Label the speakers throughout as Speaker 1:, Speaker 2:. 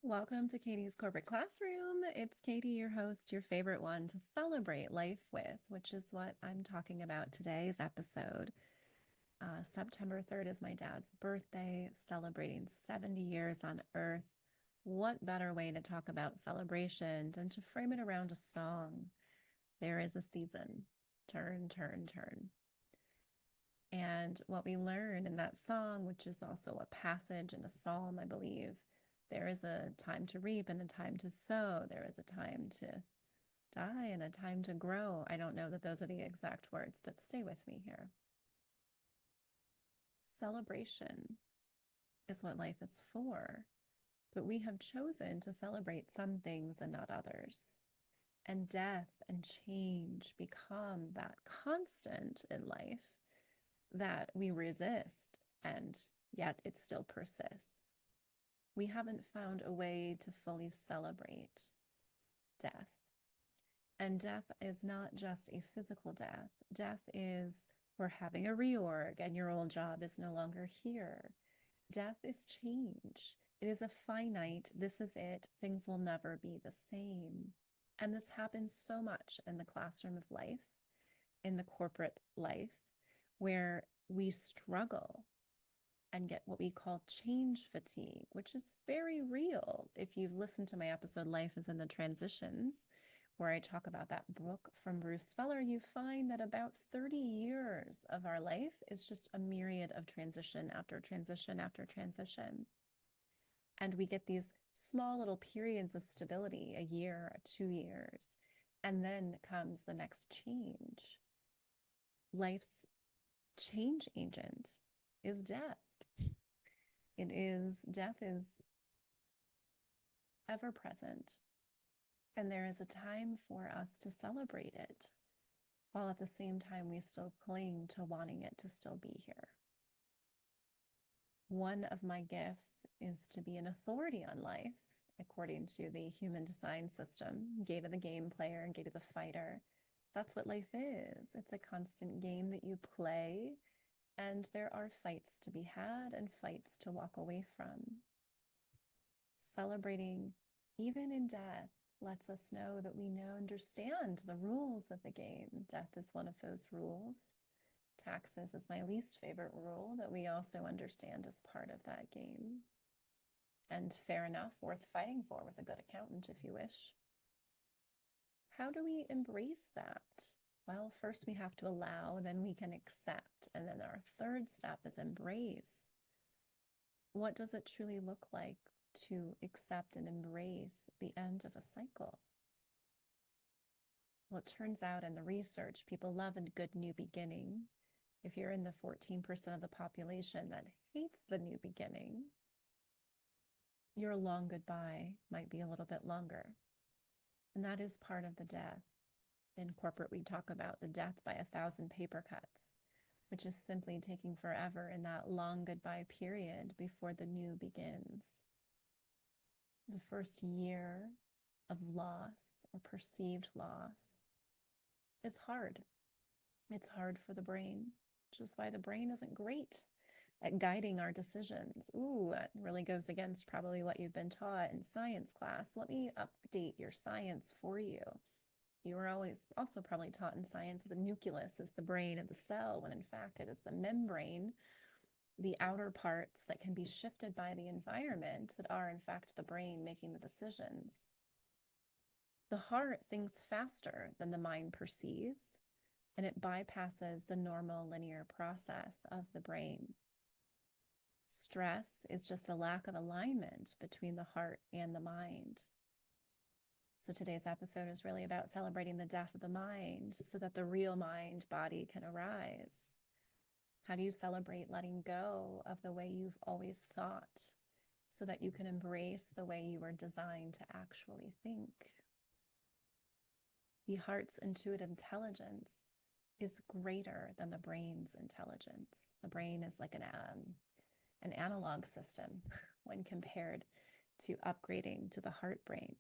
Speaker 1: Welcome to Katie's Corporate Classroom. It's Katie, your host, your favorite one to celebrate life with, which is what I'm talking about today's episode. September 3rd is my dad's birthday, celebrating 70 years on Earth. What better way to talk about celebration than to frame it around a song? There is a season. Turn, turn, turn. And what we learn in that song, which is also a passage in a psalm, I believe, there is a time to reap and a time to sow. There is a time to die and a time to grow. I don't know that those are the exact words, but stay with me here. Celebration is what life is for, but we have chosen to celebrate some things and not others. And death and change become that constant in life that we resist, and yet it still persists. We haven't found a way to fully celebrate death. And death is not just a physical death. Death is we're having a reorg and your old job is no longer here. Death is change. It is a finite, this is it, things will never be the same. And this happens so much in the classroom of life, in the corporate life, where we struggle and get what we call change fatigue, which is very real. If you've listened to my episode, Life is in the Transitions, where I talk about that book from Bruce Feller, you find that about 30 years of our life is just a myriad of transition after transition after transition. And we get these small little periods of stability, a year, 2 years, and then comes the next change. Life's change agent is death. Death is ever present. And there is a time for us to celebrate it, while at the same time we still cling to wanting it to still be here. One of my gifts is to be an authority on life, according to the human design system, gate of the game player and gate of the fighter. That's what life is. It's a constant game that you play, and there are fights to be had and fights to walk away from. Celebrating, even in death, lets us know that we understand the rules of the game. Death is one of those rules. Taxes is my least favorite rule that we also understand as part of that game. And fair enough, worth fighting for with a good accountant if you wish. How do we embrace that? Well, first we have to allow, then we can accept. And then our third step is embrace. What does it truly look like to accept and embrace the end of a cycle? Well, it turns out in the research, people love a good new beginning. If you're in the 14% of the population that hates the new beginning, your long goodbye might be a little bit longer. And that is part of the death. In corporate, we talk about the death by 1,000 paper cuts, which is simply taking forever in that long goodbye period before the new begins. The first year of loss or perceived loss is hard. It's hard for the brain, which is why the brain isn't great at guiding our decisions. Ooh, that really goes against probably what you've been taught in science class. Let me update your science for you. You were always also probably taught in science the nucleus is the brain of the cell, when in fact it is the membrane, the outer parts that can be shifted by the environment that are in fact the brain making the decisions. The heart thinks faster than the mind perceives, and it bypasses the normal linear process of the brain. Stress is just a lack of alignment between the heart and the mind. So today's episode is really about celebrating the death of the mind so that the real mind body can arise. How do you celebrate letting go of the way you've always thought so that you can embrace the way you were designed to actually think? The heart's intuitive intelligence is greater than the brain's intelligence. The brain is like an analog system when compared to upgrading to the heart brain.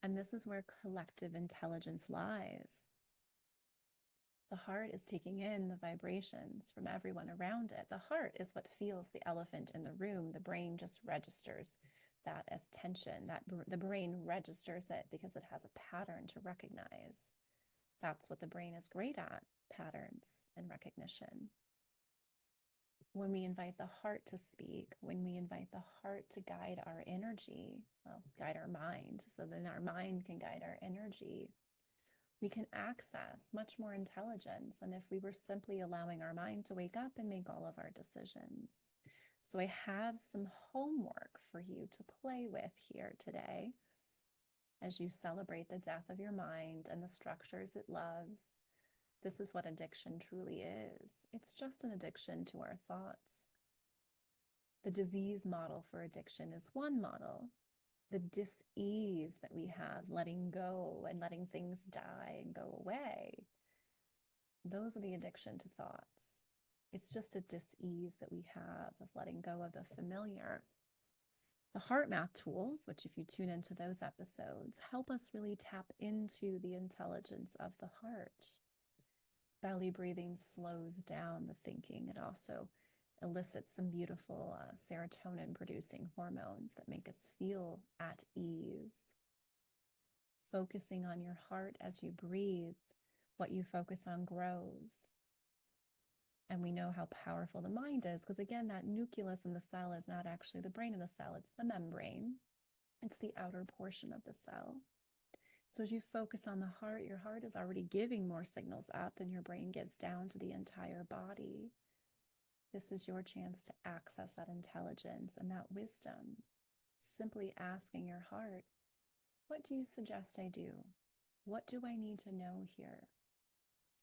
Speaker 1: And this is where collective intelligence lies. The heart is taking in the vibrations from everyone around it. The heart is what feels the elephant in the room. The brain just registers that as tension, that the brain registers it because it has a pattern to recognize. That's what the brain is great at, patterns and recognition. When we invite the heart to speak, when we invite the heart to guide our energy, well, guide our mind, so then our mind can guide our energy, we can access much more intelligence than if we were simply allowing our mind to wake up and make all of our decisions. So I have some homework for you to play with here today as you celebrate the death of your mind and the structures it loves. This is what addiction truly is. It's just an addiction to our thoughts. The disease model for addiction is one model. The dis-ease that we have, letting go and letting things die and go away, those are the addiction to thoughts. It's just a dis-ease that we have of letting go of the familiar. The HeartMath tools, which if you tune into those episodes, help us really tap into the intelligence of the heart. Belly breathing slows down the thinking. It also elicits some beautiful serotonin producing hormones that make us feel at ease. Focusing on your heart as you breathe, what you focus on grows. And we know how powerful the mind is, because again, that nucleus in the cell is not actually the brain of the cell, it's the membrane. It's the outer portion of the cell. So as you focus on the heart, your heart is already giving more signals up than your brain gives down to the entire body. This is your chance to access that intelligence and that wisdom. Simply asking your heart, what do you suggest I do? What do I need to know here?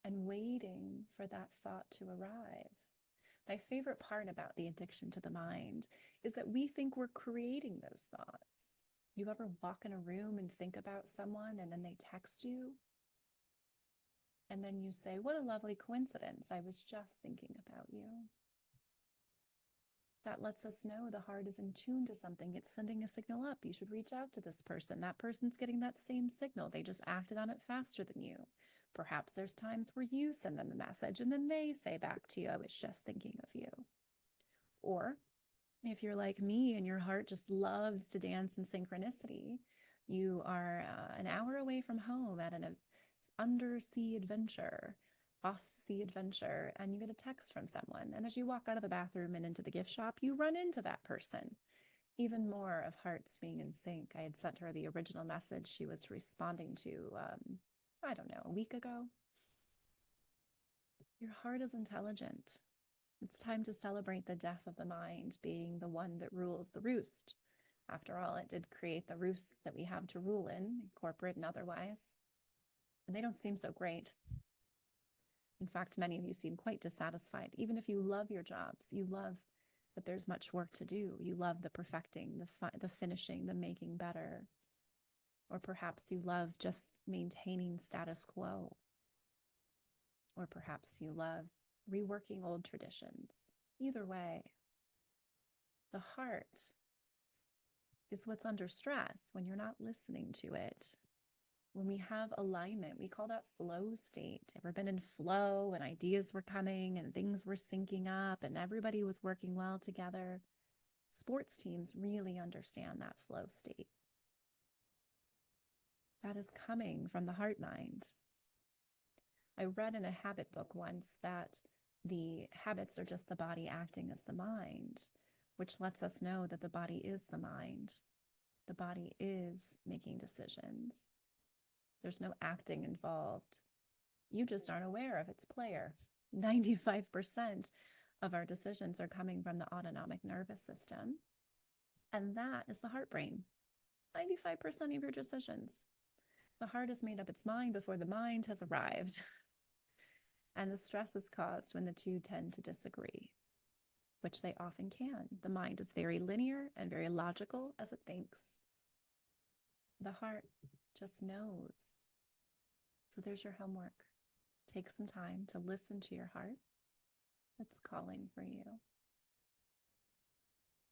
Speaker 1: And waiting for that thought to arrive. My favorite part about the addiction to the mind is that we think we're creating those thoughts. You ever walk in a room and think about someone and then they text you? And then you say, what a lovely coincidence. I was just thinking about you. That lets us know the heart is in tune to something. It's sending a signal up. You should reach out to this person. That person's getting that same signal. They just acted on it faster than you. Perhaps there's times where you send them a message and then they say back to you, I was just thinking of you. Or if you're like me and your heart just loves to dance in synchronicity, you are an hour away from home at an undersea adventure, off-sea adventure, and you get a text from someone. And as you walk out of the bathroom and into the gift shop, you run into that person. Even more of hearts being in sync. I had sent her the original message she was responding to, I don't know, a week ago. Your heart is intelligent. It's time to celebrate the death of the mind being the one that rules the roost. After all, it did create the roosts that we have to rule in, corporate and otherwise. And they don't seem so great. In fact, many of you seem quite dissatisfied. Even if you love your jobs, you love that there's much work to do. You love the perfecting, the finishing, the making better. Or perhaps you love just maintaining status quo. Or perhaps you love reworking old traditions. Either way, the heart is what's under stress when you're not listening to it. When we have alignment, we call that flow state. Ever been in flow and ideas were coming and things were syncing up and everybody was working well together? Sports teams really understand that flow state. That is coming from the heart mind. I read in a habit book once that the habits are just the body acting as the mind, which lets us know that the body is the mind. The body is making decisions. There's no acting involved. You just aren't aware of its player. 95% of our decisions are coming from the autonomic nervous system. And that is the heart brain. 95% of your decisions. The heart has made up its mind before the mind has arrived. And the stress is caused when the two tend to disagree, which they often can. The mind is very linear and very logical as it thinks. The heart just knows. So there's your homework. Take some time to listen to your heart. It's calling for you.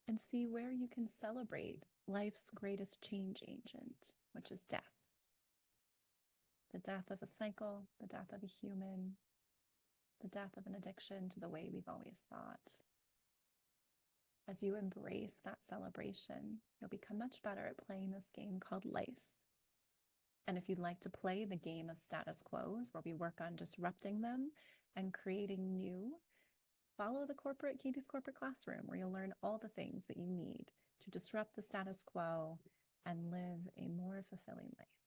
Speaker 1: And see where you can celebrate life's greatest change agent, which is death. The death of a cycle, the death of a human, the death of an addiction to the way we've always thought. as you embrace that celebration, you'll become much better at playing this game called life. And if you'd like to play the game of status quos, where we work on disrupting them and creating new, follow the Katie's Corporate Classroom, where you'll learn all the things that you need to disrupt the status quo and live a more fulfilling life.